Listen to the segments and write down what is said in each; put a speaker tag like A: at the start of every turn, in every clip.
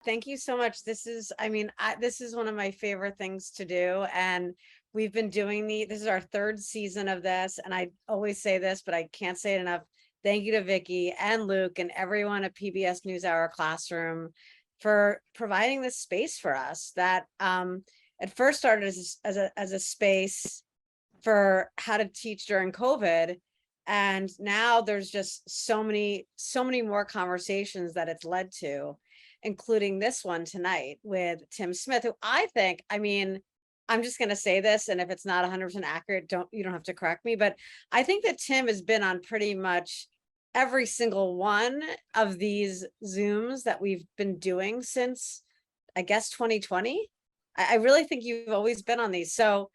A: Thank you so much. This is, I mean, this is one of my favorite things to do. And we've been doing this is our third season of this. And I always say this, but I can't say it enough. Thank you to Vicky and Luke and everyone at PBS NewsHour Classroom for providing this space for us that at first started as a space for how to teach during COVID. And now there's just so many more conversations that it's led to, including this one tonight with Tim Smyth, who I think, I mean, I'm just going to say this, and if it's not 100% accurate, you don't have to correct me, but I think that Tim has been on pretty much every single one of these Zooms that we've been doing since, I guess, 2020. I really think you've always been on these. So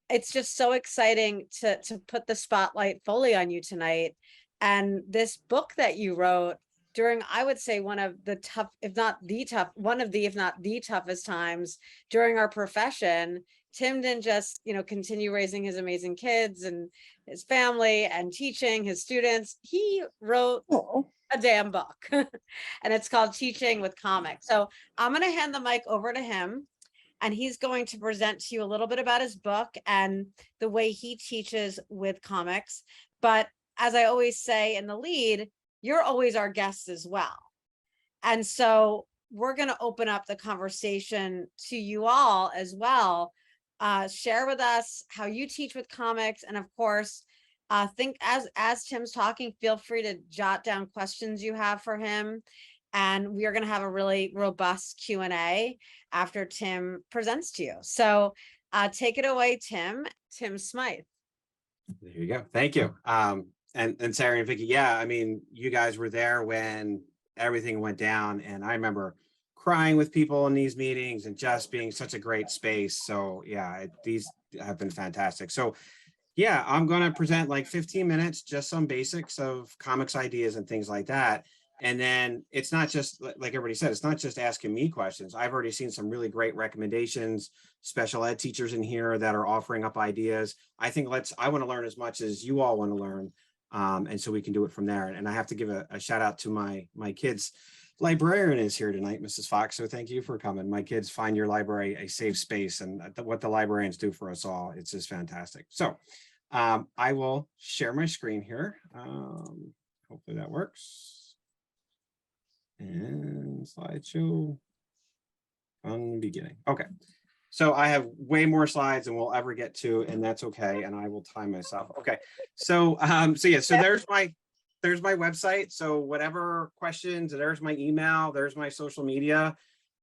A: it's just so exciting to put the spotlight fully on you tonight. And this book that you wrote during, I would say, one of the tough, if not the tough, one of the, if not the toughest times during our profession. Tim didn't just, continue raising his amazing kids and his family and teaching his students. He wrote a damn book and it's called Teaching with Comics. So I'm going to hand the mic over to him, and he's going to present to you a little bit about his book and the way he teaches with comics. But as I always say in the lead, you're always our guest as well. And so we're going to open up the conversation to you all as well. Share with us how you teach with comics. And of course, think as Tim's talking, feel free to jot down questions you have for him. And we are going to have a really robust Q&A after Tim presents to you. So take it away, Tim Smyth.
B: There you go. Thank you. And Sari and Vicky, yeah, I mean, you guys were there when everything went down. And I remember crying with people in these meetings and just being such a great space. So yeah, these have been fantastic. So yeah, I'm going to present like 15 minutes, just some basics of comics ideas and things like that. And then it's not just, like everybody said, it's not just asking me questions. I've already seen some really great recommendations, special ed teachers in here that are offering up ideas. I think I want to learn as much as you all want to learn. And so we can do it from there. And I have to give a shout out to my kids. Librarian is here tonight, Mrs. Fox. So thank you for coming. My kids find your library a safe space, and what the librarians do for us all, it's just fantastic. So I will share my screen here. Hopefully that works. And slideshow from beginning. Okay. So I have way more slides than we'll ever get to, and that's okay. And I will time myself. Okay. So so there's my website. So whatever questions, there's my email, there's my social media.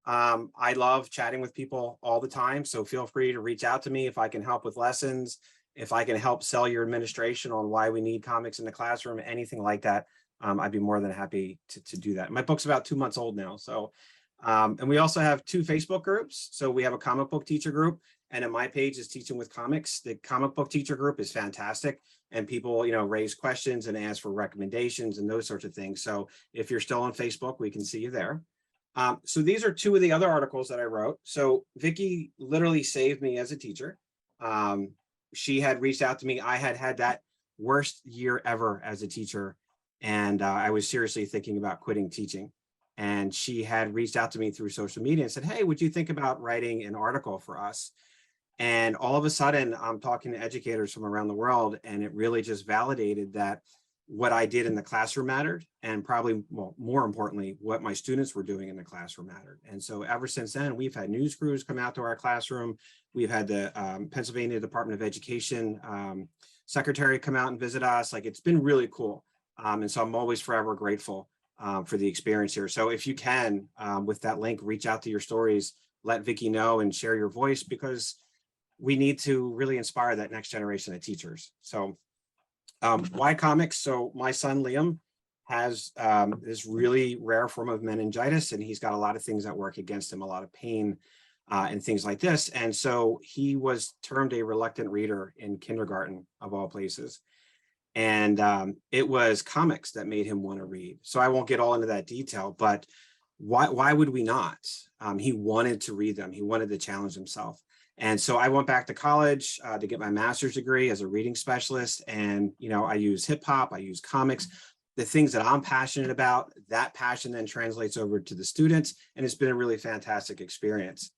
B: I love chatting with people all the time. So feel free to reach out to me if I can help with lessons, if I can help sell your administration on why we need comics in the classroom, anything like that. I'd be more than happy to do that. My book's about 2 months old now. So, and we also have 2 Facebook groups. So we have a comic book teacher group, and then my page is Teaching with Comics. The comic book teacher group is fantastic. And people, raise questions and ask for recommendations and those sorts of things. So if you're still on Facebook, we can see you there. So these are 2 of the other articles that I wrote. So Vicky literally saved me as a teacher. She had reached out to me. I had that worst year ever as a teacher. And I was seriously thinking about quitting teaching. And she had reached out to me through social media and said, hey, would you think about writing an article for us? And all of a sudden, I'm talking to educators from around the world, and it really just validated that what I did in the classroom mattered, and probably, well, more importantly, what my students were doing in the classroom mattered. And so ever since then, we've had news crews come out to our classroom. We've had the Pennsylvania Department of Education secretary come out and visit us. Like, it's been really cool. And so I'm always forever grateful for the experience here. So if you can, with that link, reach out to your stories, let Vicky know, and share your voice, because we need to really inspire that next generation of teachers. So why comics? So my son, Liam, has this really rare form of meningitis, and he's got a lot of things that work against him, a lot of pain and things like this. And so he was termed a reluctant reader in kindergarten, of all places. And it was comics that made him want to read. So I won't get all into that detail, but why would we not? He wanted to read them. He wanted to challenge himself. And so I went back to college to get my master's degree as a reading specialist. And, I use hip hop, I use comics, the things that I'm passionate about, that passion then translates over to the students, and it's been a really fantastic experience.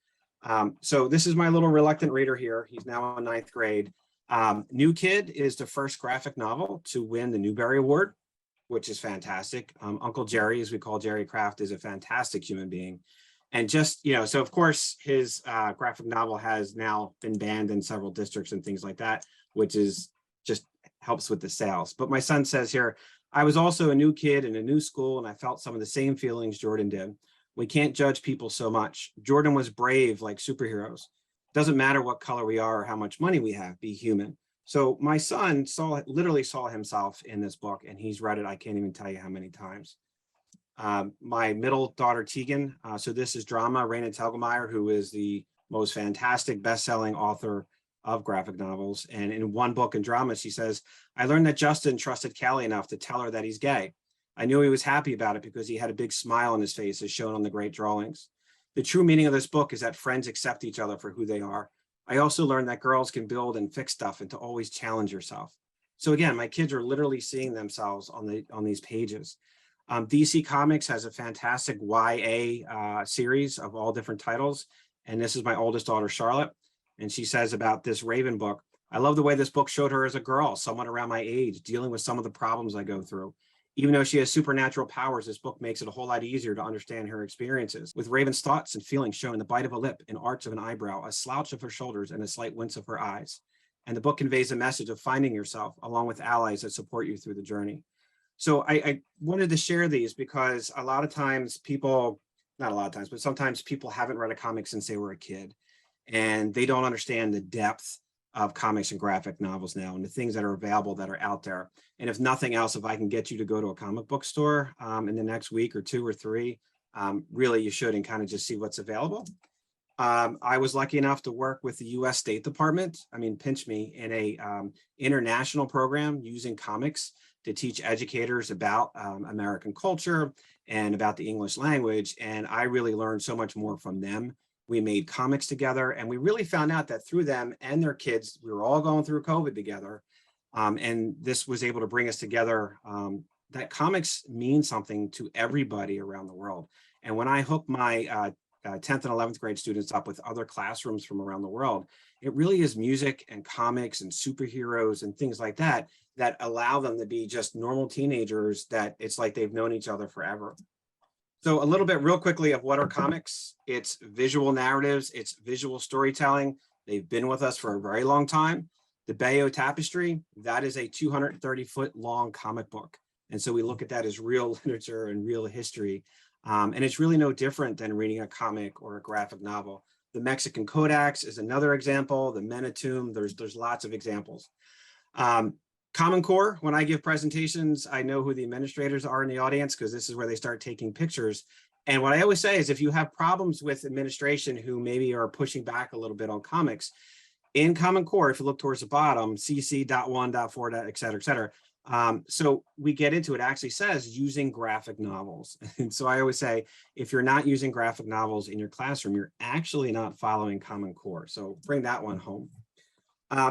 B: So this is my little reluctant reader here. He's now in 9th grade. New Kid is the first graphic novel to win the Newbery Award, which is fantastic. Uncle Jerry, as we call Jerry Craft, is a fantastic human being. And just, so of course his graphic novel has now been banned in several districts and things like that, which is just helps with the sales. But my son says here, I was also a new kid in a new school, and I felt some of the same feelings Jordan did. We can't judge people so much. Jordan was brave like superheroes. Doesn't matter what color we are or how much money we have, be human. So my son literally saw himself in this book, and he's read it, I can't even tell you how many times. My middle daughter, Tegan, so this is drama, Raina Telgemeier, who is the most fantastic best-selling author of graphic novels. And in one book in drama, she says, I learned that Justin trusted Callie enough to tell her that he's gay. I knew he was happy about it because he had a big smile on his face, as shown on the great drawings. The true meaning of this book is that friends accept each other for who they are. I also learned that girls can build and fix stuff and to always challenge yourself. So again, my kids are literally seeing themselves on these pages. DC Comics has a fantastic YA series of all different titles. And this is my oldest daughter, Charlotte. And she says about this Raven book, I love the way this book showed her as a girl, someone around my age, dealing with some of the problems I go through. Even though she has supernatural powers, this book makes it a whole lot easier to understand her experiences. With Raven's thoughts and feelings shown in the bite of a lip, an arch of an eyebrow, a slouch of her shoulders, and a slight wince of her eyes. And the book conveys a message of finding yourself, along with allies that support you through the journey. So I wanted to share these because a lot of times people, not a lot of times, but sometimes people haven't read a comic since they were a kid, and they don't understand the depth of comics and graphic novels now and the things that are available that are out there. And if nothing else, if I can get you to go to a comic book store in the next week or 2 or 3, really you should, and kind of just see what's available. I was lucky enough to work with the US State Department, pinch me, in a international program using comics to teach educators about American culture and about the English language. And I really learned so much more from them. We made comics together, and we really found out that through them and their kids, we were all going through COVID together. And this was able to bring us together, that comics mean something to everybody around the world. And when I hook my 10th and 11th grade students up with other classrooms from around the world, it really is music and comics and superheroes and things like that that allow them to be just normal teenagers that it's like they've known each other forever. So a little bit real quickly of what are comics. It's visual narratives, it's visual storytelling. They've been with us for a very long time. The Bayeux Tapestry, that is a 230-foot long comic book. And so we look at that as real literature and real history. And it's really no different than reading a comic or a graphic novel. The Mexican Codex is another example. The Menetum, there's lots of examples. Common Core, when I give presentations, I know who the administrators are in the audience because this is where they start taking pictures. And what I always say is if you have problems with administration who maybe are pushing back a little bit on comics, in Common Core, if you look towards the bottom, CC.1.4, et cetera, et cetera. So we get into it actually says using graphic novels. And so I always say, if you're not using graphic novels in your classroom, you're actually not following Common Core. So bring that one home.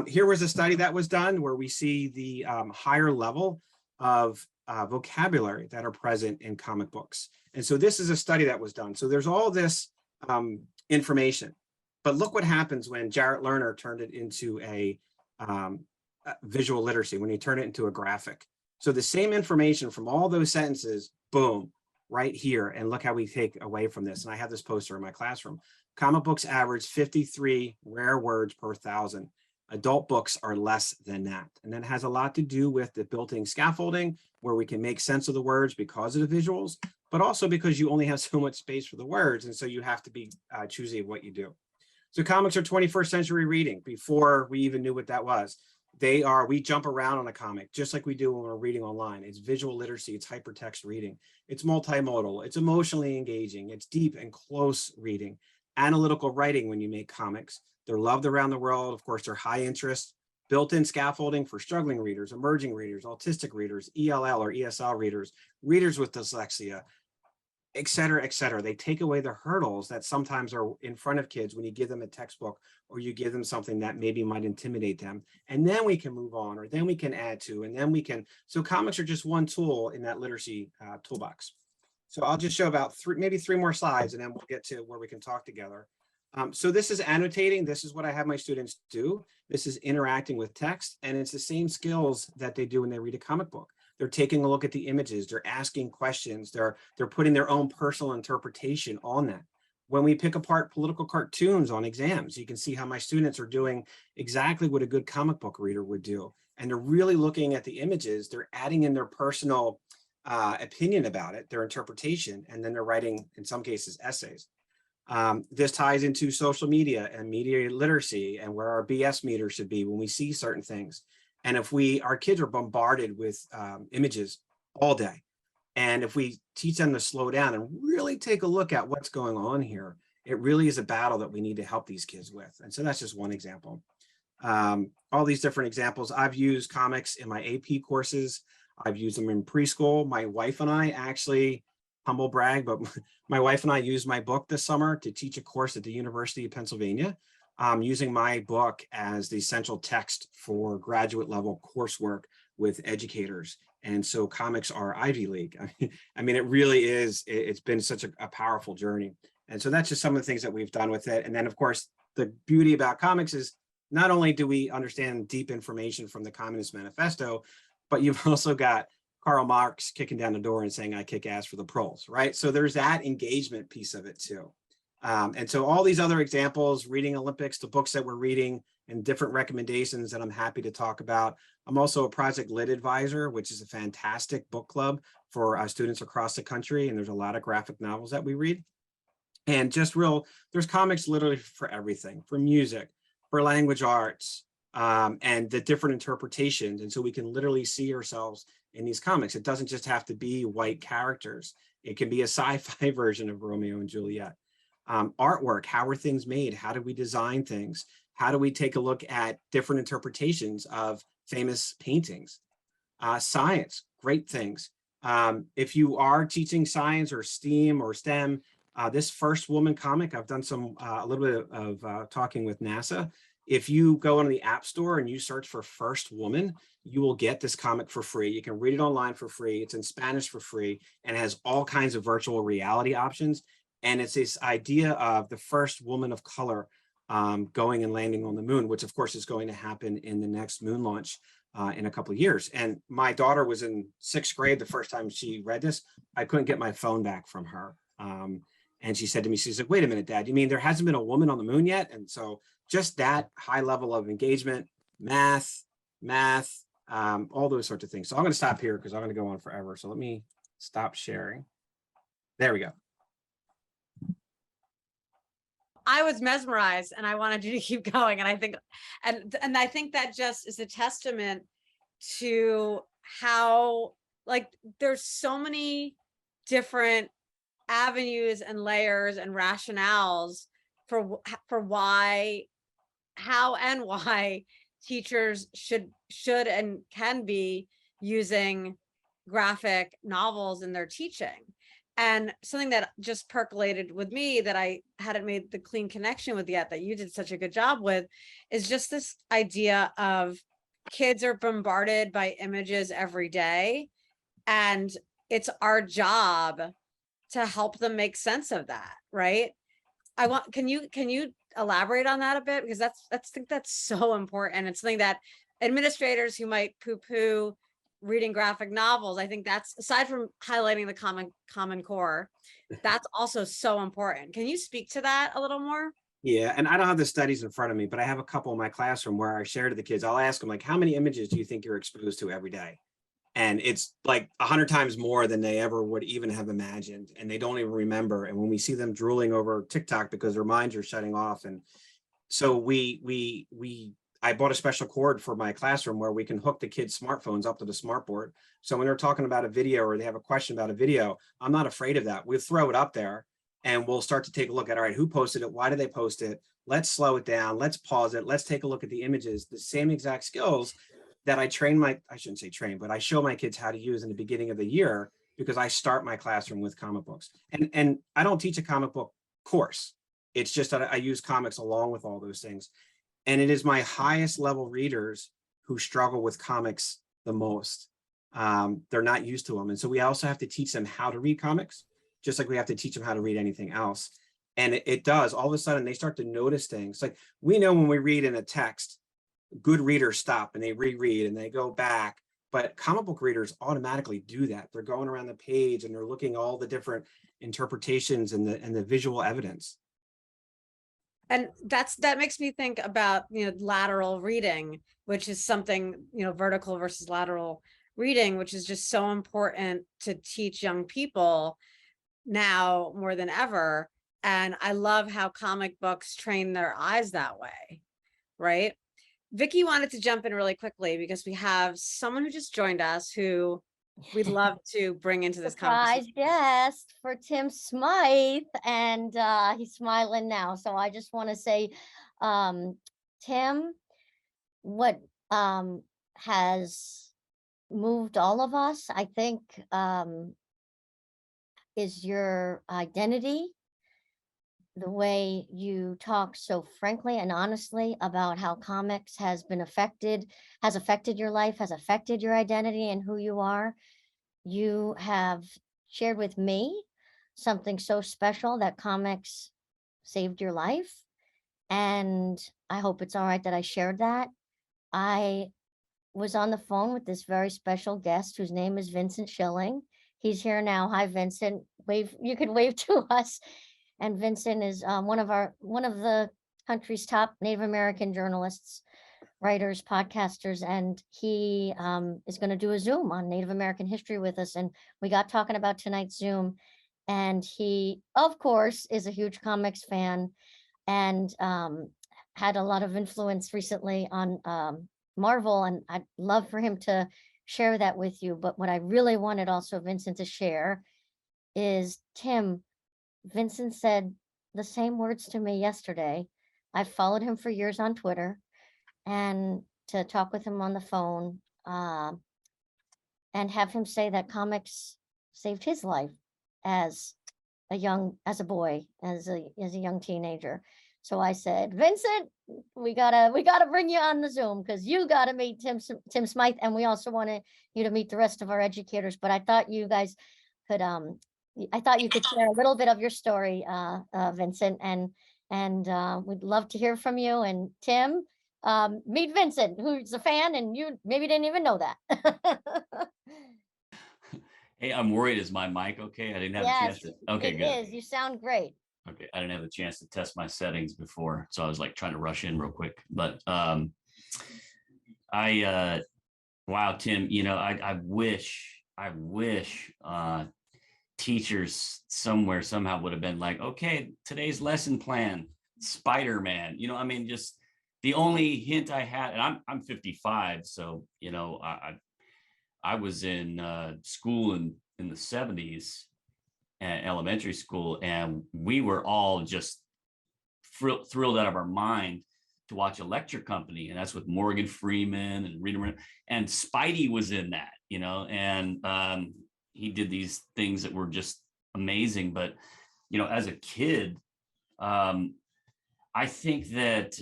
B: Here was a study that was done where we see the higher level of vocabulary that are present in comic books. And so this is a study that was done. So there's all this information, but look what happens when Jarrett Lerner turned it into a visual literacy, when you turn it into a graphic. So the same information from all those sentences, boom, right here. And look how we take away from this. And I have this poster in my classroom. Comic books average 53 rare words per 1,000. Adult books are less than that. And that has a lot to do with the built-in scaffolding where we can make sense of the words because of the visuals, but also because you only have so much space for the words. And so you have to be choosy of what you do. So comics are 21st century reading before we even knew what that was. We jump around on a comic just like we do when we're reading online. It's visual literacy, it's hypertext reading, it's multimodal, it's emotionally engaging, it's deep and close reading, analytical writing when you make comics. They're loved around the world. Of course, they're high interest, built-in scaffolding for struggling readers, emerging readers, autistic readers, ELL or ESL readers, readers with dyslexia, et cetera, et cetera. They take away the hurdles that sometimes are in front of kids when you give them a textbook or you give them something that maybe might intimidate them. And then we can move on, or then we can add to, and then we can. So comics are just one tool in that literacy toolbox. So I'll just show about maybe three more slides, and then we'll get to where we can talk together. So this is annotating. This is what I have my students do. This is interacting with text, and it's the same skills that they do when they read a comic book. They're taking a look at the images. They're asking questions. They're putting their own personal interpretation on that. When we pick apart political cartoons on exams, you can see how my students are doing exactly what a good comic book reader would do. And they're really looking at the images. They're adding in their personal opinion about it, their interpretation, and then they're writing, in some cases, essays. This ties into social media and media literacy and where our BS meter should be when we see certain things. And if our kids are bombarded with images all day, and if we teach them to slow down and really take a look at what's going on here, it really is a battle that we need to help these kids with. And so that's just one example. All these different examples. I've used comics in my AP courses. I've used them in preschool. My wife and I actually, humble brag, but my wife and I used my book this summer to teach a course at the University of Pennsylvania, using my book as the central text for graduate level coursework with educators. And so comics are Ivy League. I mean, it really is, it's been such a powerful journey. And so that's just some of the things that we've done with it. And then of course, the beauty about comics is not only do we understand deep information from the Communist Manifesto, but you've also got Karl Marx kicking down the door and saying, I kick ass for the proles, right? So there's that engagement piece of it too. And so all these other examples, reading Olympics, the books that we're reading, and different recommendations that I'm happy to talk about. I'm also a Project Lit advisor, which is a fantastic book club for students across the country. And there's a lot of graphic novels that we read. And just there's comics literally for everything, for music, for language arts, and the different interpretations. And so we can literally see ourselves in these comics. It doesn't just have to be white characters. It can be a sci-fi version of Romeo and Juliet. Artwork, how are things made? How do we design things? How do we take a look at different interpretations of famous paintings? Science, great things. If you are teaching science or STEAM or STEM, this First Woman comic, I've done a little bit of talking with NASA. If you go into the App Store and you search for First Woman, you will get this comic for free. You can read it online for free. It's in Spanish for free, and it has all kinds of virtual reality options. And it's this idea of the first woman of color going and landing on the moon, which of course is going to happen in the next moon launch in a couple of years. And my daughter was in 6th grade the first time she read this. I couldn't get my phone back from her. And she said to me, she's like, wait a minute, Dad, you mean there hasn't been a woman on the moon yet? And so just that high level of engagement, math, all those sorts of things. So I'm going to stop here because I'm going to go on forever. So let me stop sharing. There we go.
A: I was mesmerized and I wanted you to keep going. And I think, and I think that just is a testament to how, like, there's so many different avenues and layers and rationales for why, how and why teachers should and can be using graphic novels in their teaching. And something that just percolated with me that I hadn't made the clean connection with yet, that you did such a good job with, is just this idea of kids are bombarded by images every day. And it's our job to help them make sense of that, right? Can you elaborate on that a bit? Because I think that's so important. It's something that administrators who might poo-poo reading graphic novels, I think that's, aside from highlighting the common core, that's also so important. Can you speak to that a little more?
B: Yeah, and I don't have the studies in front of me, but I have a couple in my classroom where I share to the kids. I'll ask them, like, how many images do you think you're exposed to every day? And it's like 100 times more than they ever would even have imagined, and they don't even remember. And when we see them drooling over TikTok because their minds are shutting off, and so I bought a special cord for my classroom where we can hook the kids' smartphones up to the smartboard. So when they're talking about a video or they have a question about a video, I'm not afraid of that. We'll throw it up there and we'll start to take a look at, all right, who posted it? Why did they post it? Let's slow it down. Let's pause it. Let's take a look at the images, the same exact skills that I shouldn't say train, but I show my kids how to use in the beginning of the year because I start my classroom with comic books. And I don't teach a comic book course. It's just that I use comics along with all those things. And it is my highest level readers who struggle with comics the most. They're not used to them. And so we also have to teach them how to read comics, just like we have to teach them how to read anything else. And it does, all of a sudden they start to notice things. Like we know when we read in a text, good readers stop and they reread and they go back, but comic book readers automatically do that. They're going around the page and they're looking at all the different interpretations and the visual evidence.
A: And that makes me think about, lateral reading, which is something, vertical versus lateral reading, which is just so important to teach young people now more than ever. And I love how comic books train their eyes that way, right? Vicky wanted to jump in really quickly because we have someone who just joined us who we'd love to bring into this
C: Surprise
A: conversation.
C: guest for Tim Smyth, and he's smiling now. So I just want to say, Tim, what has moved all of us, I think, is your identity, the way you talk so frankly and honestly about how comics has affected your life, has affected your identity and who you are. You have shared with me something so special, that comics saved your life. And I hope it's all right that I shared that. I was on the phone with this very special guest whose name is Vincent Schilling. He's here now. Hi, Vincent. Wave. You could wave to us. And Vincent is one of the country's top Native American journalists, writers, podcasters, and he is going to do a Zoom on Native American history with us. And we got talking about tonight's Zoom, and he, of course, is a huge comics fan and had a lot of influence recently on Marvel, and I'd love for him to share that with you. But what I really wanted also Vincent to share is, Tim, Vincent said the same words to me yesterday. I've followed him for years on Twitter, and to talk with him on the phone and have him say that comics saved his life as a boy, as a young teenager. So I said, Vincent, we gotta bring you on the Zoom because you gotta meet Tim Smyth, and we also wanted you to meet the rest of our educators. But I thought you guys could you could share a little bit of your story, Vincent, and we'd love to hear from you. And Tim, meet Vincent, who's a fan, and you maybe didn't even know that.
D: Hey, I'm worried. Is my mic okay? I didn't have a chance to. Okay,
C: it
D: good.
C: is. You sound great.
D: Okay, I didn't have a chance to test my settings before, so I was like trying to rush in real quick. But wow, Tim, I wish teachers somewhere somehow would have been like, okay, today's lesson plan, Spider-Man. Just the only hint I had, and I'm 55, so I was in school in the 70s, elementary school, and we were all just thrilled out of our mind to watch a lecture company, and that's with Morgan Freeman and Rita, and Spidey was in that, and he did these things that were just amazing. But as a kid, I think that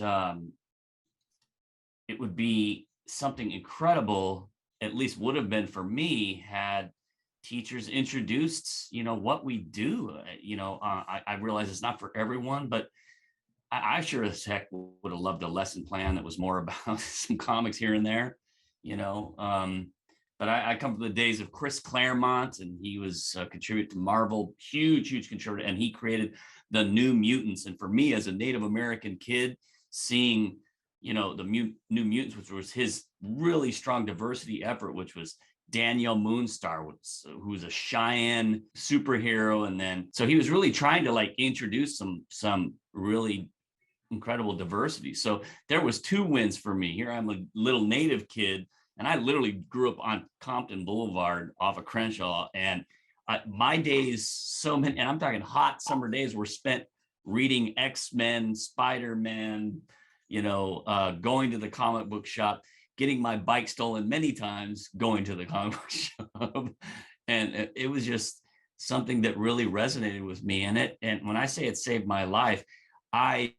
D: it would be something incredible, at least would have been for me, had teachers introduced, what we do. I realize it's not for everyone, but I sure as heck would have loved a lesson plan that was more about some comics here and there, But I come from the days of Chris Claremont, and he was contributed to Marvel, huge contributor, and he created the New Mutants. And for me, as a Native American kid, seeing, the New Mutants, which was his really strong diversity effort, which was Danielle Moonstar, who was a Cheyenne superhero. And then, so he was really trying to introduce some really incredible diversity. So there was 2 wins for me. Here I'm a little Native kid, and I literally grew up on Compton Boulevard off of Crenshaw. And my days, so many, and I'm talking hot summer days, were spent reading X-Men, Spider-Man, going to the comic book shop, getting my bike stolen many times, going to the comic book shop, And it was just something that really resonated with me. And when I say it saved my life, I,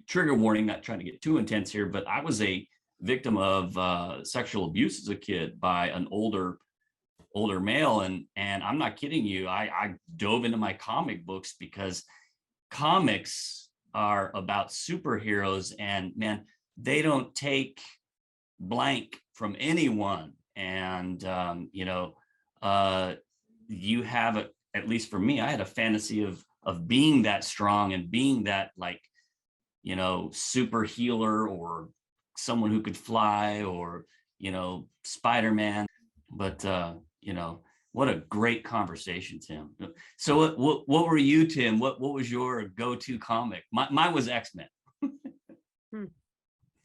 D: trigger warning, not trying to get too intense here, but I was a victim of sexual abuse as a kid by an older male. And I'm not kidding you. I dove into my comic books because comics are about superheroes, and man, they don't take blank from anyone. And, you have at least for me, I had a fantasy of being that strong and being that super healer, or someone who could fly, or, Spider-Man. But, what a great conversation, Tim. So what were you, Tim? What was your go-to comic? Mine was X-Men.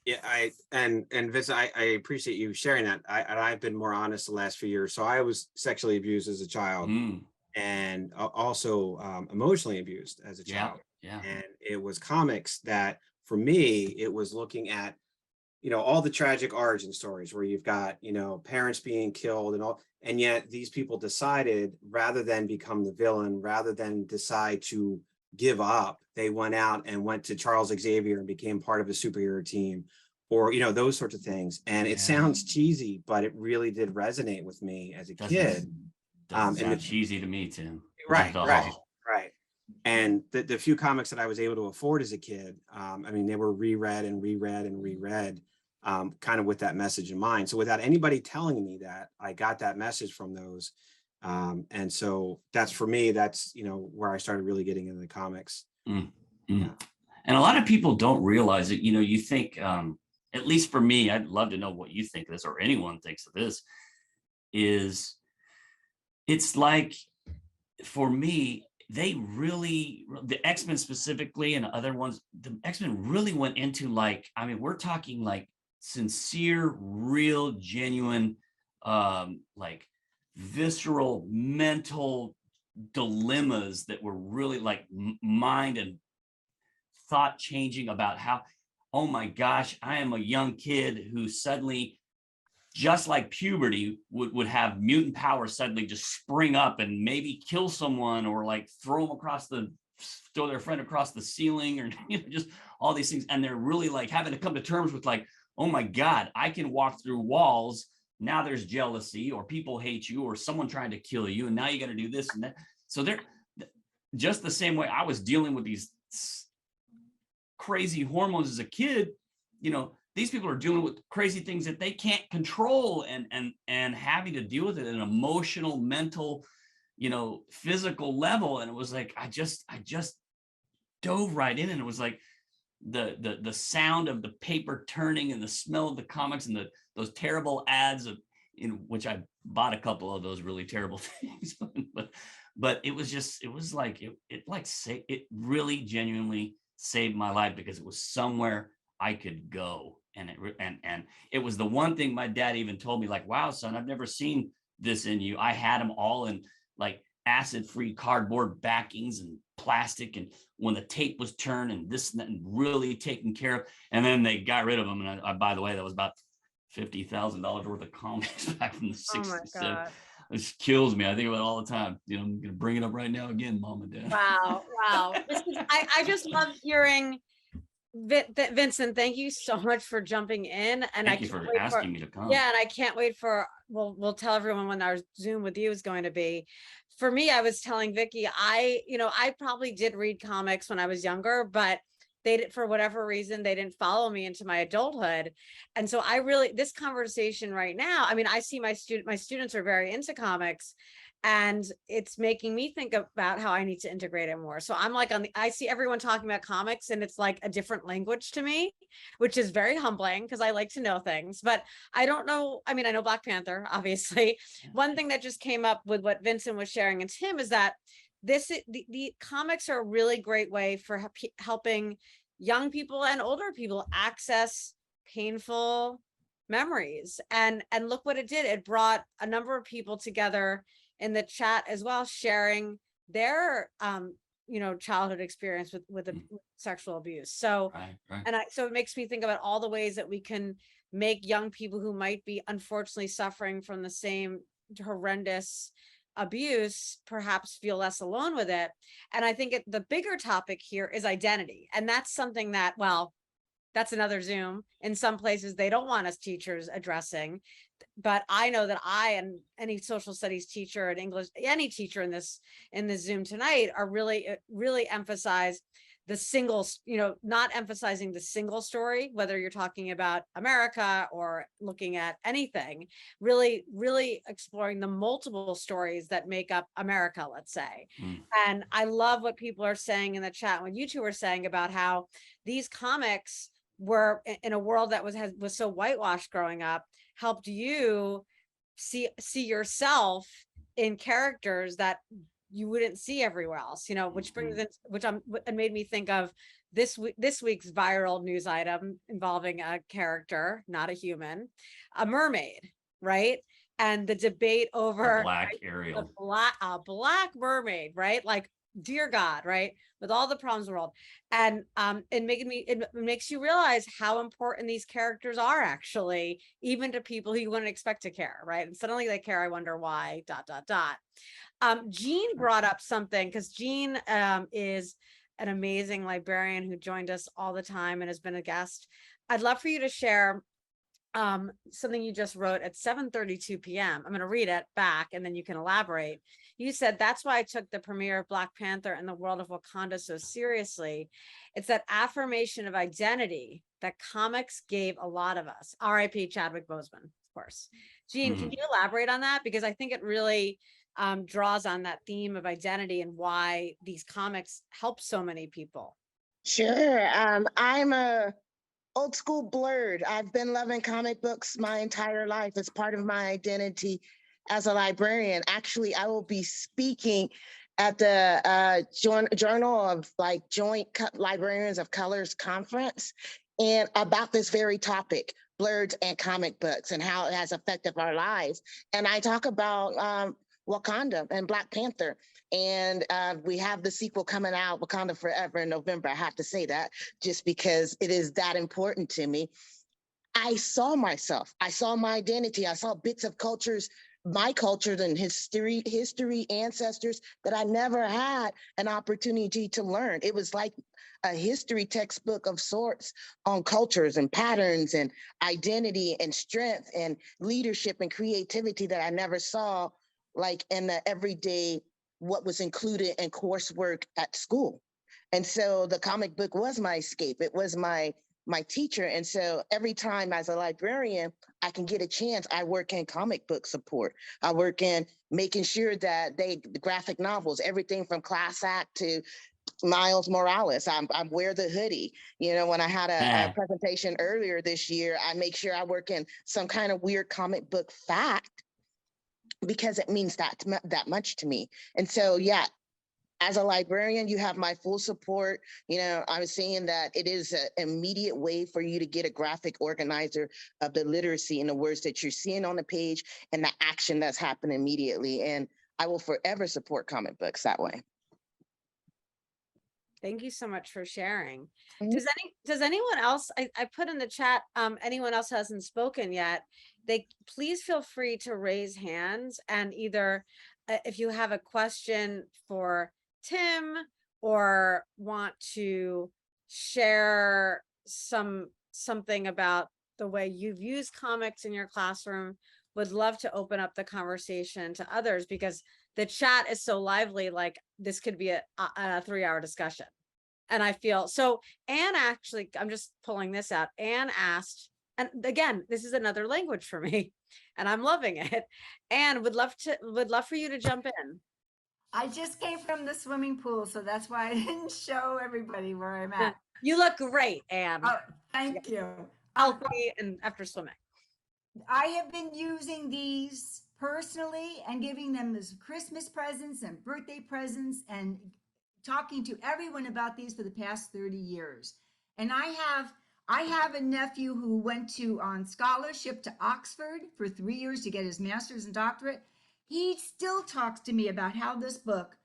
B: Yeah, and Vince, I appreciate you sharing that. I've been more honest the last few years. So I was sexually abused as a child, and also emotionally abused as a child.
D: Yeah.
B: And it was comics that, for me, it was looking at, all the tragic origin stories where you've got, parents being killed and all, and yet these people decided, rather than become the villain, rather than decide to give up, they went out and went to Charles Xavier and became part of a superhero team, or those sorts of things. And it sounds cheesy, but it really did resonate with me as a kid.
D: Doesn't sound cheesy to me, Tim.
B: Right. And the few comics that I was able to afford as a kid, they were reread and reread and reread, kind of with that message in mind. So without anybody telling me that, I got that message from those. And so that's, for me, that's, where I started really getting into the comics.
D: Yeah. And a lot of people don't realize it. You think, at least for me, I'd love to know what you think of this, or anyone thinks of this, it's like, for me, the X-Men specifically, and other ones, the X-Men really went into we're talking like sincere, real, genuine, visceral, mental dilemmas that were really like mind and thought changing, about how, oh my gosh, I am a young kid who suddenly, just like puberty, would have mutant powers suddenly just spring up and maybe kill someone, or like throw their friend across the ceiling, or just all these things. And they're really like having to come to terms with like, oh my God, I can walk through walls. Now there's jealousy, or people hate you, or someone trying to kill you, and now you got to do this and that. So they're just the same way I was dealing with these crazy hormones as a kid. These people are dealing with crazy things that they can't control, and having to deal with it at an emotional, mental, physical level. And it was like, I just dove right in, and it was like the sound of the paper turning, and the smell of the comics, and those terrible ads in which I bought a couple of those really terrible things. but it was like, it really genuinely saved my life, because it was somewhere I could go. And it was the one thing my dad even told me, like, wow, son, I've never seen this in you. I had them all in like acid-free cardboard backings and plastic, and when the tape was turned and this and that, and really taken care of. And then they got rid of them. And I by the way, that was about $50,000 worth of comics back from the 60s.
A: Oh my God.
D: It just kills me. I think about it all the time. I'm gonna bring it up right now again, Mom and Dad.
A: Wow. I just love hearing Vincent, thank you so much for jumping in. And
D: Thank you for asking me to come.
A: Yeah, and I can't wait for, we'll tell everyone when our Zoom with you is going to be. For me, I was telling Vicky, I probably did read comics when I was younger, but they did, for whatever reason, they didn't follow me into my adulthood. And so this conversation right now, I see my students are very into comics, and it's making me think about how I need to integrate it more. So I'm like I see everyone talking about comics, and it's like a different language to me, which is very humbling, because I like to know things, but I don't know. I know Black Panther, obviously. One thing that just came up with what Vincent was sharing and Tim is that the comics are a really great way for helping young people and older people access painful memories. And look what it did. It brought a number of people together in the chat as well, sharing their childhood experience with sexual abuse. So
D: right.
A: So it makes me think about all the ways that we can make young people who might be unfortunately suffering from the same horrendous abuse perhaps feel less alone with it. And I think the bigger topic here is identity. And that's something that, well, that's another Zoom. In some places, they don't want us teachers addressing. But I know that I and any social studies teacher and English, any teacher in this Zoom tonight are really emphasize the single, not emphasizing the single story, whether you're talking about America or looking at anything, really exploring the multiple stories that make up America, let's say. And I love what people are saying in the chat, what you two are saying about how these comics were in a world that was so whitewashed growing up, helped you see yourself in characters that you wouldn't see everywhere else, which brings in, it made me think of this week's viral news item involving a character, not a human, a mermaid, right? And the debate over
D: A black Ariel.
A: a black mermaid, right? Like, dear God, right? With all the problems in the world. And it makes you realize how important these characters are actually, even to people who you wouldn't expect to care, right? And suddenly they care, I wonder why, ... Jean brought up something, because Jean is an amazing librarian who joined us all the time and has been a guest. I'd love for you to share something you just wrote at 7:32 p.m. I'm going to read it back and then you can elaborate. You said, that's why I took the premiere of Black Panther and the world of Wakanda so seriously. It's that affirmation of identity that comics gave a lot of us. R.I.P. Chadwick Boseman, of course. Jean, can you elaborate on that? Because I think it really draws on that theme of identity and why these comics help so many people.
E: Sure. I'm a old school blurred. I've been loving comic books my entire life. It's part of my identity as a librarian. Actually, I will be speaking at the Journal of Joint Librarians of Colors Conference, and about this very topic, blurs and comic books, and how it has affected our lives. And I talk about Wakanda and Black Panther. And we have the sequel coming out, Wakanda Forever, in November. I have to say that just because it is that important to me. I saw myself. I saw my identity. I saw bits of cultures, my culture and history, ancestors that I never had an opportunity to learn. It was like a history textbook of sorts on cultures and patterns and identity and strength and leadership and creativity that I never saw like in the everyday, what was included in coursework at school. And so the comic book was my escape. It was my teacher. And so every time as a librarian, I can get a chance, I work in comic book support. I work in making sure that the graphic novels, everything from Class Act to Miles Morales, I wear the hoodie. When I had a presentation earlier this year, I make sure I work in some kind of weird comic book fact, because it means that much to me. And so, yeah, as a librarian, you have my full support. I was saying that it is an immediate way for you to get a graphic organizer of the literacy and the words that you're seeing on the page and the action that's happening immediately. And I will forever support comic books that way.
A: Thank you so much for sharing. Does anyone else, I put in the chat, anyone else hasn't spoken yet, please feel free to raise hands, and either if you have a question for Tim or want to share something about the way you've used comics in your classroom, would love to open up the conversation to others, because the chat is so lively. Like, this could be a 3-hour discussion. And I feel so. Anne, actually, I'm just pulling this out. Anne asked, and again, this is another language for me, and I'm loving it. Anne, would love for you to jump in.
F: I just came from the swimming pool, so that's why I didn't show everybody where I'm at.
A: You look great, Anne.
F: Oh, thank you.
A: Healthy and after swimming.
F: I have been using these personally and giving them as Christmas presents and birthday presents and talking to everyone about these for the past 30 years. And I have a nephew who went on scholarship to Oxford for 3 years to get his master's and doctorate. He still talks to me about how this book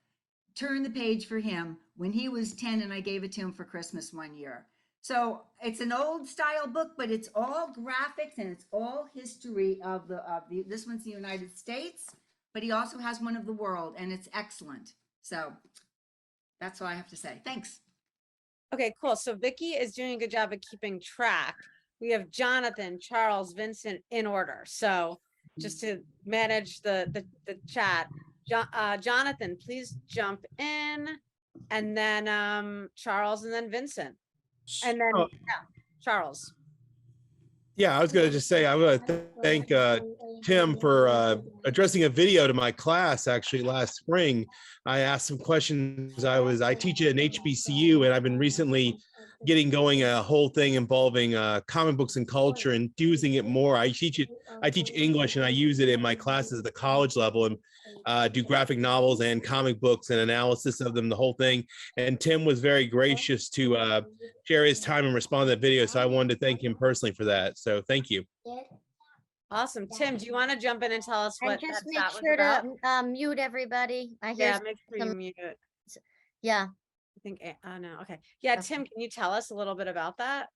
F: turned the page for him when he was 10 and I gave it to him for Christmas one year. So it's an old style book, but it's all graphics and it's all history of this one's the United States, but he also has one of the world, and it's excellent. So that's all I have to say. Thanks.
A: Okay, cool. So Vicky is doing a good job of keeping track. We have Jonathan, Charles, Vincent in order. So just to manage the chat, Jonathan, please jump in, and then Charles, and then Vincent, and then Charles.
G: Yeah, I was going to just say, I want to thank Tim for addressing a video to my class actually last spring. I asked some questions. I teach at an HBCU, and I've been recently getting going a whole thing involving comic books and culture and using it more. I teach English, and I use it in my classes at the college level, and do graphic novels and comic books and analysis of them, the whole thing. And Tim was very gracious to share his time and respond to that video. So I wanted to thank him personally for that. So thank you.
A: Awesome. Tim, do you want to jump in and tell us
C: And
A: what
C: just
A: that
C: make
A: chat was
C: sure
A: about?
C: to mute everybody. I hear,
A: Yeah, make sure you
C: some-
A: mute.
C: yeah.
A: I think, no, okay. Yeah, Tim, can you tell us a little bit about that?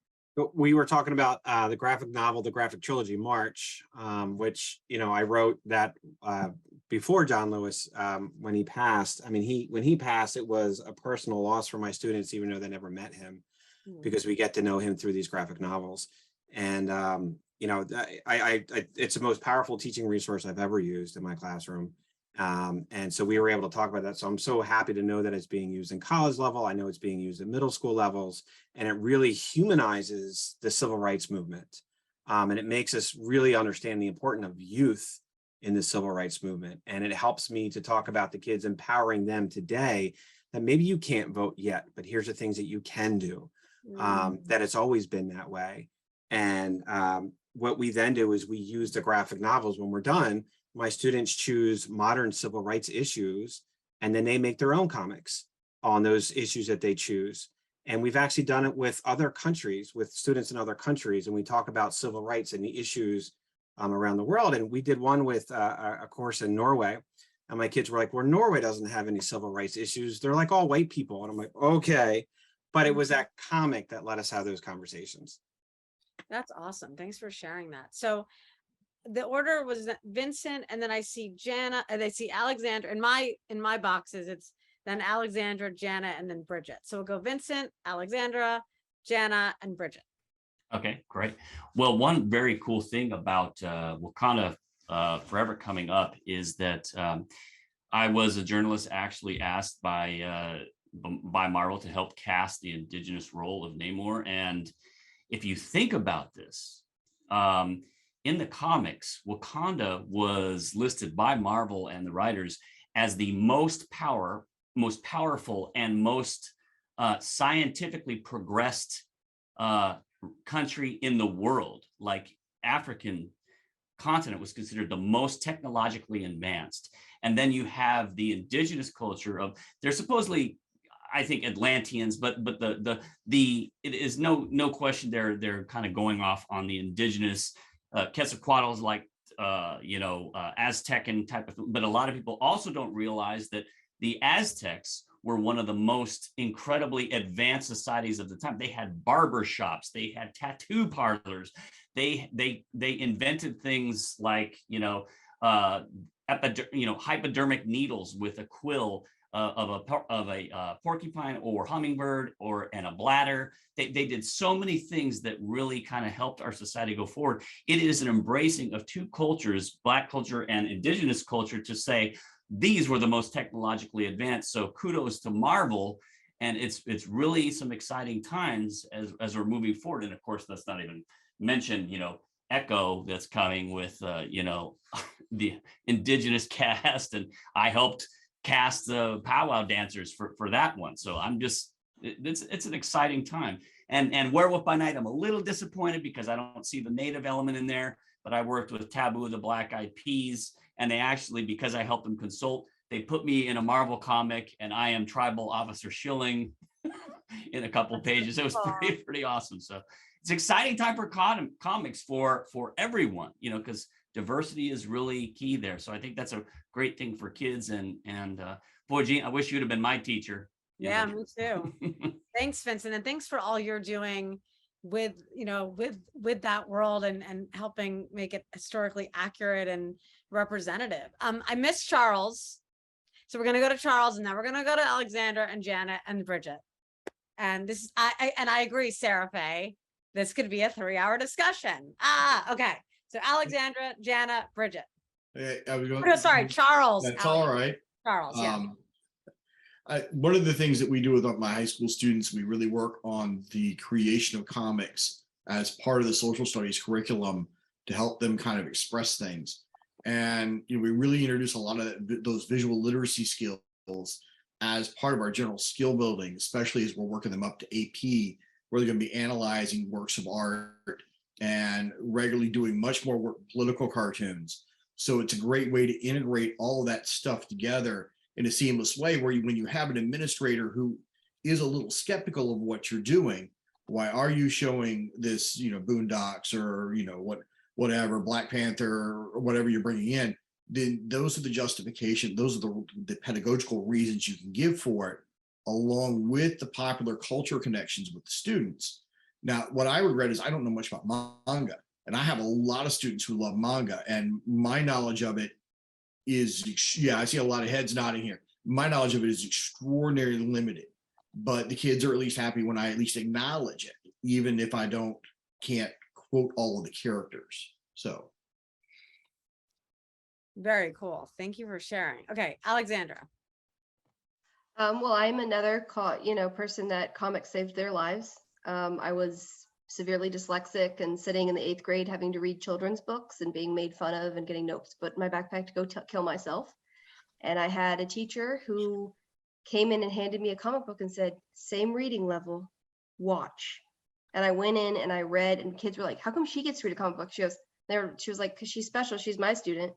B: We were talking about the graphic novel, the graphic trilogy, March, which, I wrote that before John Lewis, when he passed. I mean, when he passed, it was a personal loss for my students, even though they never met him, because we get to know him through these graphic novels. And, it's the most powerful teaching resource I've ever used in my classroom. And so we were able to talk about that. So I'm so happy to know that it's being used in college level. I know it's being used in middle school levels, and it really humanizes the civil rights movement. And it makes us really understand the importance of youth in the civil rights movement. And it helps me to talk about the kids, empowering them today that maybe you can't vote yet, but here's the things that you can do, that it's always been that way. And what we then do is we use the graphic novels. When we're done, my students choose modern civil rights issues, and then they make their own comics on those issues that they choose. And we've actually done it with other countries, with students in other countries, and we talk about civil rights and the issues around the world. And we did one with a course in Norway, and my kids were like, well, Norway doesn't have any civil rights issues. They're like all white people. And I'm like, okay. But it was that comic that let us have those conversations.
A: That's awesome. Thanks for sharing that. So the order was Vincent, and then I see Jana, and I see Alexandra. In my boxes, it's then Alexandra, Jana, and then Bridget. So we'll go Vincent, Alexandra, Jana, and Bridget.
D: Okay, great. Well, one very cool thing about Wakanda Forever coming up is that I was a journalist actually asked by Marvel to help cast the indigenous role of Namor. And if you think about this, in the comics, Wakanda was listed by Marvel and the writers as the most powerful and most scientifically progressed country in the world. Like, African continent was considered the most technologically advanced. And then you have the indigenous culture of, they're supposedly, I think, Atlanteans, but it is no question they're kind of going off on the indigenous Quetzalcoatl's, like Aztecan type of, but a lot of people also don't realize that the Aztecs were one of the most incredibly advanced societies of the time. They had barber shops, they had tattoo parlors, they invented things like hypodermic needles with a quill of a porcupine or hummingbird and a bladder. They did so many things that really kind of helped our society go forward. It is an embracing of two cultures, Black culture and indigenous culture, to say these were the most technologically advanced. So kudos to Marvel. And it's really some exciting times as we're moving forward. And of course, let's not even mention, Echo that's coming with, the indigenous cast. And I helped cast the powwow dancers for that one. So it's an exciting time. And Werewolf by Night, I'm a little disappointed because I don't see the native element in there, but I worked with Taboo, the Black Eyed Peas, and they actually, because I helped them consult, they put me in a Marvel comic, and I am Tribal Officer Schilling in a couple pages. It was pretty awesome. So it's an exciting time for comics for everyone, because diversity is really key there. So I think that's a great thing for kids. And boy, Gene, I wish you'd have been my teacher.
A: Yeah, me too. Thanks, Vincent, and thanks for all you're doing with, with that world and helping make it historically accurate and representative. I miss Charles. So we're gonna go to Charles, and then we're gonna go to Alexandra and Janet and Bridget. And this is I agree, Sarah Faye. This could be a 3-hour discussion. Okay. So Alexandra, Jana, Bridget.
H: I was going,
A: Oh, sorry, Charles.
H: that's all right.
A: Charles, yeah.
H: One of the things that we do with my high school students, we really work on the creation of comics as part of the social studies curriculum to help them kind of express things. And we really introduce a lot of those visual literacy skills as part of our general skill building, especially as we're working them up to AP, where they're going to be analyzing works of art and regularly doing much more work, political cartoons. So it's a great way to integrate all of that stuff together in a seamless way, where when you have an administrator who is a little skeptical of what you're doing, why are you showing this, Boondocks or, whatever, Black Panther or whatever you're bringing in, then those are the justification, those are the pedagogical reasons you can give for it, along with the popular culture connections with the students. Now, what I regret is I don't know much about manga, and I have a lot of students who love manga, and my knowledge of it is, I see a lot of heads nodding here. My knowledge of it is extraordinarily limited, but the kids are at least happy when I at least acknowledge it, even if I can't quote all of the characters. So.
A: Very cool. Thank you for sharing. Okay, Alexandra.
I: Well, I'm another person that comics saved their lives. I was severely dyslexic and sitting in the 8th grade having to read children's books and being made fun of and getting notes put in my backpack to go kill myself. And I had a teacher who came in and handed me a comic book and said, same reading level, watch. And I went in and I read, and kids were like, how come she gets to read a comic book? She was like, because she's special, she's my student.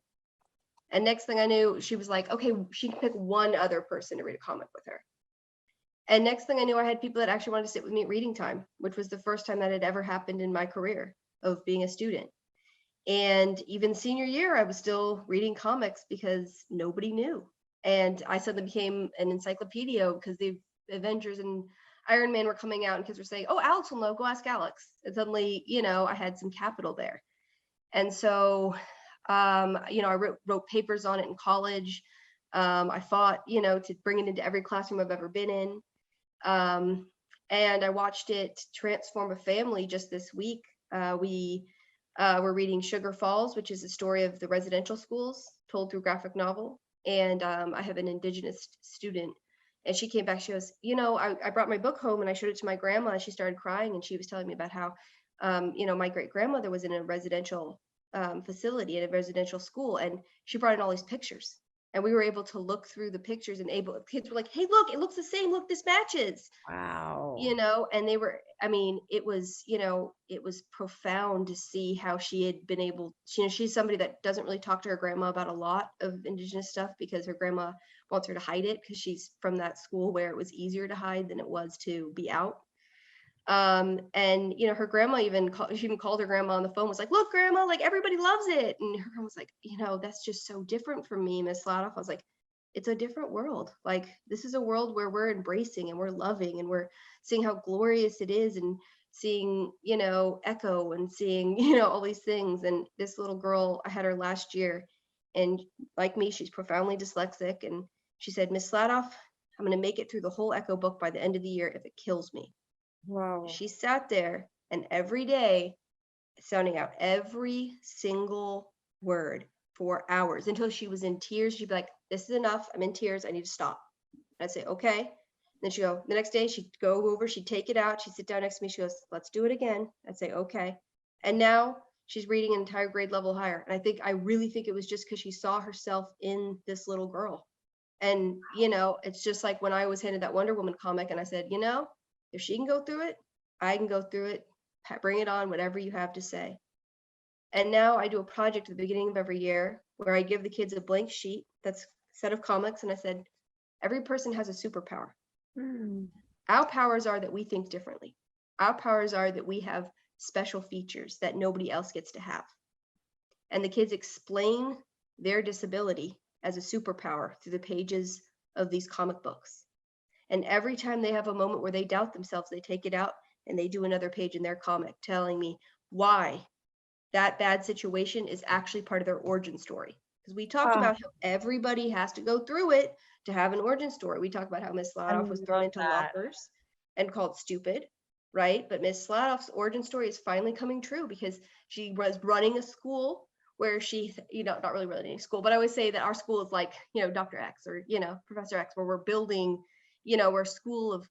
I: And next thing I knew, she was like, okay, she can pick one other person to read a comic with her. And next thing I knew, I had people that actually wanted to sit with me at reading time, which was the first time that had ever happened in my career of being a student. And even senior year, I was still reading comics because nobody knew. And I suddenly became an encyclopedia because the Avengers and Iron Man were coming out, and kids were saying, oh, Alex will know, go ask Alex. And suddenly, I had some capital there. And so I wrote papers on it in college. I fought, to bring it into every classroom I've ever been in. And I watched it transform a family just this week. We were reading Sugar Falls, which is a story of the residential schools told through graphic novel. And I have an Indigenous student, and she came back, she goes, I brought my book home and I showed it to my grandma, and she started crying, and she was telling me about how, my great grandmother was in a residential facility at a residential school, and she brought in all these pictures, and we were able to look through the pictures, and kids were like, hey, look, it looks the same, look, this matches.
A: Wow.
I: And they were, it was profound to see how she had been able, she's somebody that doesn't really talk to her grandma about a lot of Indigenous stuff because her grandma wants her to hide it, because she's from that school where it was easier to hide than it was to be out. And her grandma she even called her grandma on the phone, was like, look, grandma, like everybody loves it. And her grandma was like, that's just so different from me, Miss Ladoff. I was like, it's a different world. Like, this is a world where we're embracing and we're loving and we're seeing how glorious it is, and seeing, Echo, and seeing, all these things. And this little girl, I had her last year, and like me, she's profoundly dyslexic. And she said, Miss Ladoff, I'm going to make it through the whole Echo book by the end of the year if it kills me.
A: Wow.
I: She sat there, and every day sounding out every single word for hours until she was in tears. She'd be like, this is enough. I'm in tears. I need to stop. I'd say, okay. Then she'd go, the next day she'd go over, she'd take it out. She'd sit down next to me. She goes, let's do it again. I'd say, okay. And now she's reading an entire grade level higher. And I really think it was just because she saw herself in this little girl. And, it's just like when I was handed that Wonder Woman comic, and I said, if she can go through it, I can go through it. Bring it on, whatever you have to say. And now I do a project at the beginning of every year where I give the kids a blank sheet that's a set of comics. And I said, every person has a superpower. Our powers are that we think differently. Our powers are that we have special features that nobody else gets to have. And the kids explain their disability as a superpower through the pages of these comic books. And every time they have a moment where they doubt themselves, they take it out and they do another page in their comic telling me why that bad situation is actually part of their origin story. Because we talked about how everybody has to go through it to have an origin story. We talked about how Miss Sladoff was thrown
A: love
I: into
A: that.
I: lockers and called stupid, right? But Miss Sladoff's origin story is finally coming true because she was running a school where she, not really running a school, but I always say that our school is like, Dr. X or, Professor X, where we're building, we're a school of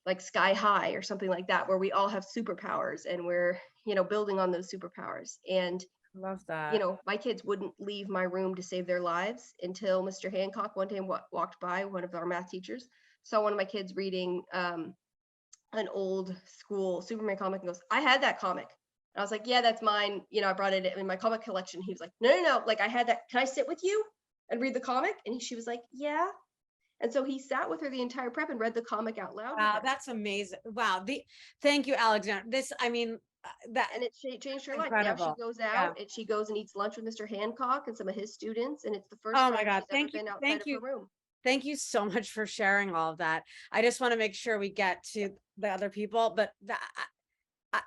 I: like Sky High or something like that, where we all have superpowers and we're, building on those superpowers. And
A: Love that.
I: my kids wouldn't leave my room to save their lives until Mr. Hancock one day walked by, one of our math teachers, saw one of my kids reading an old school Superman comic and goes, I had that comic. And I was like, yeah, that's mine. I brought it in my comic collection. He was like, no. Like I had that. Can I sit with you and read the comic? And she was like, yeah. And so he sat with her the entire prep and read the comic out loud.
A: Wow, that's amazing. Wow. Thank you, Alexander.
I: And it changed her life.
A: Incredible.
I: Now she goes out and she goes and eats lunch with Mr. Hancock and some of his students. And it's the first
A: Oh
I: time
A: my God.
I: she's ever been outside of her room.
A: Thank you so much for sharing all of that. I just want to make sure we get to the other people, but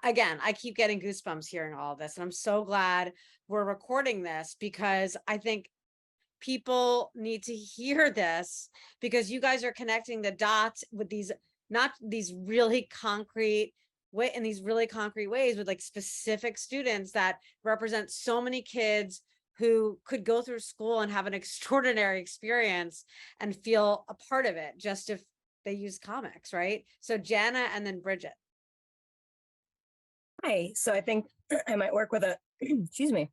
A: again, I keep getting goosebumps hearing all of this. And I'm so glad we're recording this because I think people need to hear this because you guys are connecting the dots with not these really concrete in these really concrete ways with like specific students that represent so many kids who could go through school and have an extraordinary experience and feel a part of it just if they use comics, right? So Jana and then Bridget.
J: Hi, so I think I might work with a, excuse me,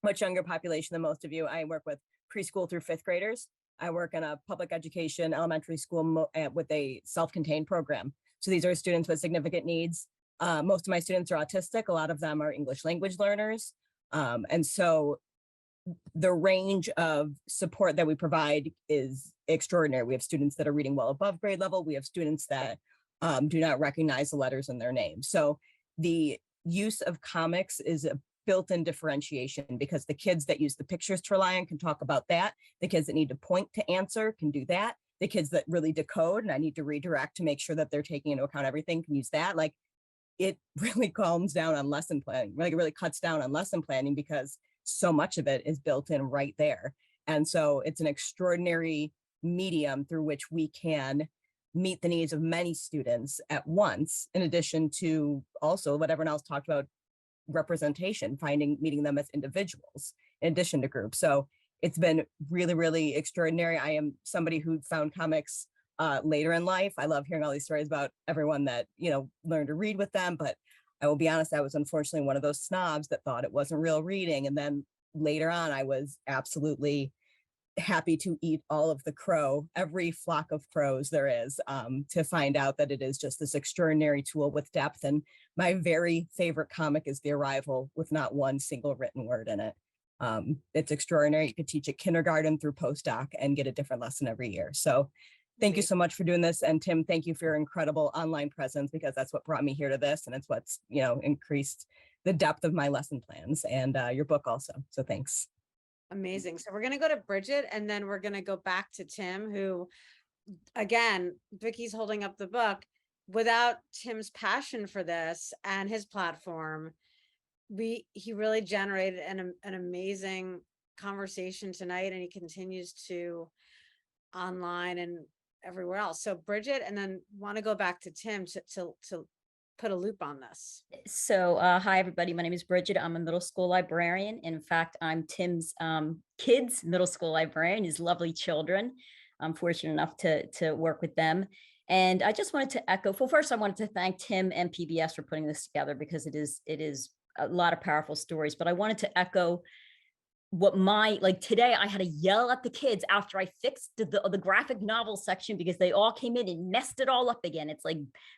J: much younger population than most of you. I work with preschool through fifth graders. I work in a public education elementary school with a self-contained program. So these are students with significant needs. Most of my students are autistic. A lot of them are English language learners. And so the range of support that we provide is extraordinary. We have students that are reading well above grade level. We have students that do not recognize the letters in their name. So the use of comics is a built-in differentiation because the kids that use the pictures to rely on can talk about that. The kids that need to point to answer can do that. The kids that really decode and I need to redirect to make sure that they're taking into account everything can use that. Like it really calms down on lesson planning, like it really cuts down on lesson planning because so much of it is built in right there. And so it's an extraordinary medium through which we can meet the needs of many students at once, in addition to also what everyone else talked about, representation, meeting them as individuals in addition to groups. So it's been really, really extraordinary. I am somebody who found comics later in life. I love hearing all these stories about everyone that, learned to read with them, but I will be honest, I was unfortunately one of those snobs that thought it wasn't real reading. And then later on, I was absolutely happy to eat all of the crow, every flock of crows there is, to find out that it is just this extraordinary tool with depth. And my very favorite comic is The Arrival with not one single written word in it. It's extraordinary. You could teach at kindergarten through postdoc and get a different lesson every year. So thank you so much for doing this. And Tim, thank you for your incredible online presence because that's what brought me here to this. And it's what's, increased the depth of my lesson plans and your book also. So thanks.
A: Amazing. So we're going to go to Bridget and then we're going to go back to Tim, who, again, Vicky's holding up the book. Without Tim's passion for this and his platform, he really generated an amazing conversation tonight, and he continues to online and everywhere else. So Bridget, and then want to go back to Tim to put a loop on this.
K: So hi, everybody. My name is Bridget. I'm a middle school librarian. In fact, I'm Tim's kids' middle school librarian, his lovely children. I'm fortunate enough to work with them. And I just wanted to echo, well, first I wanted to thank Tim and PBS for putting this together because it is a lot of powerful stories, but I wanted to echo what today I had to yell at the kids after I fixed the graphic novel section because they all came in and messed it all up again. It's like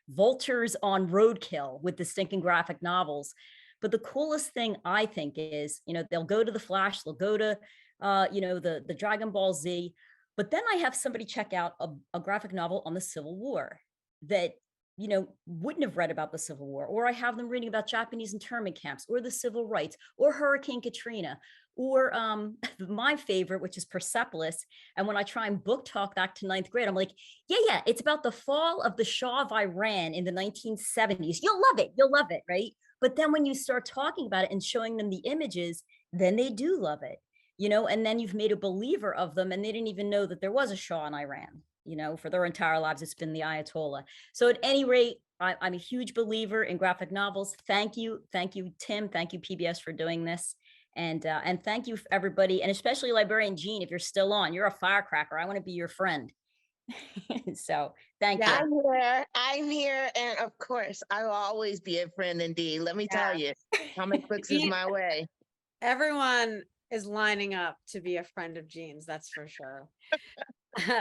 K: vultures on roadkill with the stinking graphic novels. But the coolest thing I think is, they'll go to the Flash, they'll go to, the Dragon Ball Z, but then I have somebody check out a graphic novel on the Civil War that, wouldn't have read about the Civil War, or I have them reading about Japanese internment camps or the civil rights or Hurricane Katrina. Or my favorite, which is Persepolis. And when I try and book talk back to ninth grade, I'm like, yeah, it's about the fall of the Shah of Iran in the 1970s. You'll love it, right? But then when you start talking about it and showing them the images, then they do love it, and then you've made a believer of them, and they didn't even know that there was a Shah in Iran. For their entire lives, it's been the Ayatollah. So at any rate, I'm a huge believer in graphic novels. Thank you, Tim. Thank you, PBS, for doing this. And thank you, everybody, and especially Librarian Jean, if you're still on. You're a firecracker. I want to be your friend. So thank you.
E: I'm here, and of course, I will always be a friend indeed. Let me tell you, comic books is my way.
A: Everyone is lining up to be a friend of Jean's, that's for sure.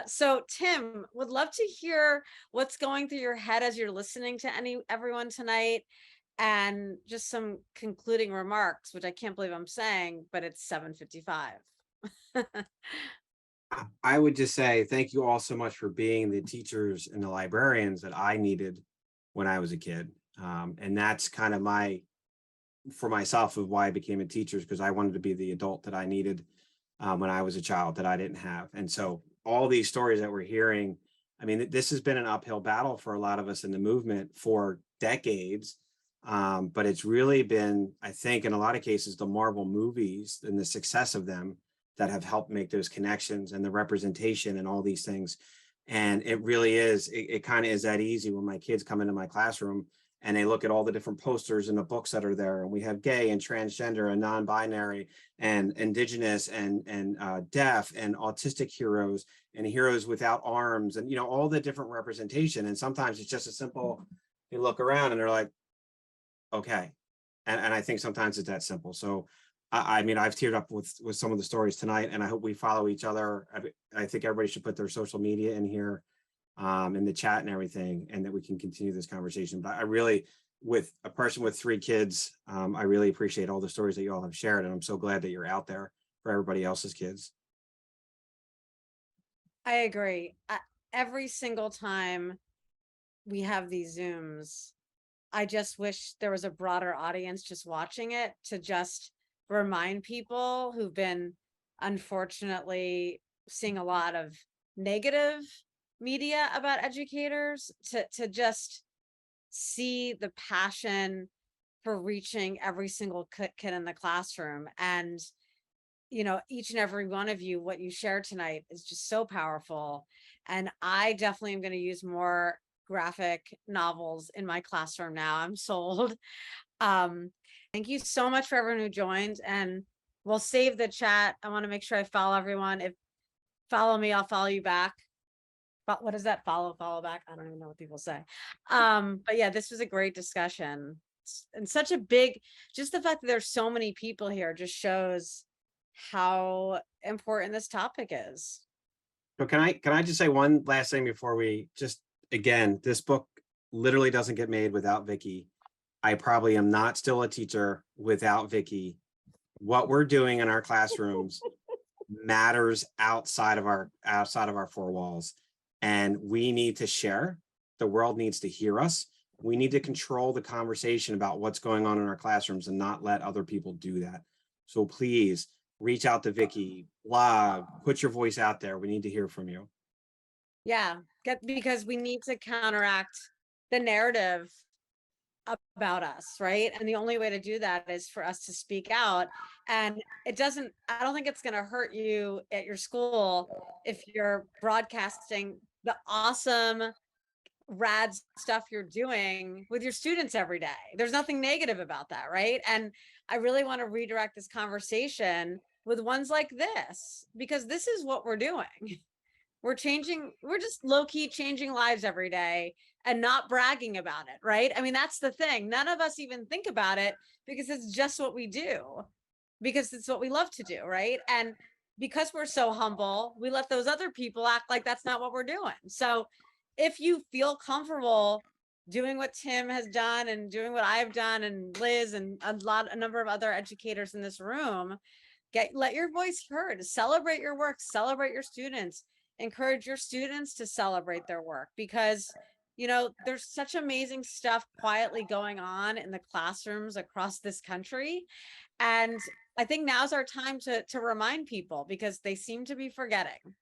A: So Tim, would love to hear what's going through your head as you're listening to everyone tonight, and just some concluding remarks, which I can't believe I'm saying, but it's 7:55.
B: I would just say thank you all so much for being the teachers and the librarians that I needed when I was a kid. And that's kind of for myself, of why I became a teacher, because I wanted to be the adult that I needed when I was a child that I didn't have. And so all these stories that we're hearing, I mean, this has been an uphill battle for a lot of us in the movement for decades. But it's really been, I think, in a lot of cases, the Marvel movies and the success of them that have helped make those connections and the representation and all these things. And it really is, it kind of is that easy when my kids come into my classroom and they look at all the different posters and the books that are there. And we have gay and transgender and non-binary and indigenous and deaf and autistic heroes and heroes without arms and, all the different representation. And sometimes it's just a simple, you look around and they're like, okay. And I think sometimes it's that simple. So I mean, I've teared up with some of the stories tonight, and I hope we follow each other. I think everybody should put their social media in here, in the chat and everything, and that we can continue this conversation. But I really, with a person with 3 kids, I really appreciate all the stories that you all have shared, and I'm so glad that you're out there for everybody else's kids.
A: I agree. Every single time we have these Zooms, I just wish there was a broader audience just watching it to just remind people who've been unfortunately seeing a lot of negative media about educators to just see the passion for reaching every single kid in the classroom. And each and every one of you, what you shared tonight is just so powerful. And I definitely am going to use more graphic novels in my classroom now. I'm sold. Thank you so much for everyone who joined, and we'll save the chat. I want to make sure I follow everyone. If follow me, I'll follow you back. But what is that? Follow back? I don't even know what people say. But yeah, this was a great discussion. And such a big, just the fact that there's so many people here just shows how important this topic is.
B: So can I just say one last thing before we again, this book literally doesn't get made without Vicki. I probably am not still a teacher without Vicki. What we're doing in our classrooms matters outside of our 4 walls. And we need to share. The world needs to hear us. We need to control the conversation about what's going on in our classrooms and not let other people do that. So please reach out to Vicki, blog, put your voice out there. We need to hear from you.
A: Yeah, because we need to counteract the narrative about us, right? And the only way to do that is for us to speak out. And I don't think it's going to hurt you at your school if you're broadcasting the awesome rad stuff you're doing with your students every day. There's nothing negative about that, right? And I really want to redirect this conversation with ones like this, because this is what we're doing. We're just low-key changing lives every day and not bragging about it, right? I mean, that's the thing. None of us even think about it because it's just what we do, because it's what we love to do, right? And because we're so humble, we let those other people act like that's not what we're doing. So if you feel comfortable doing what Tim has done and doing what I've done and Liz and a number of other educators in this room, let your voice heard, celebrate your work, celebrate your students. Encourage your students to celebrate their work, because there's such amazing stuff quietly going on in the classrooms across this country. And I think now's our time to remind people because they seem to be forgetting.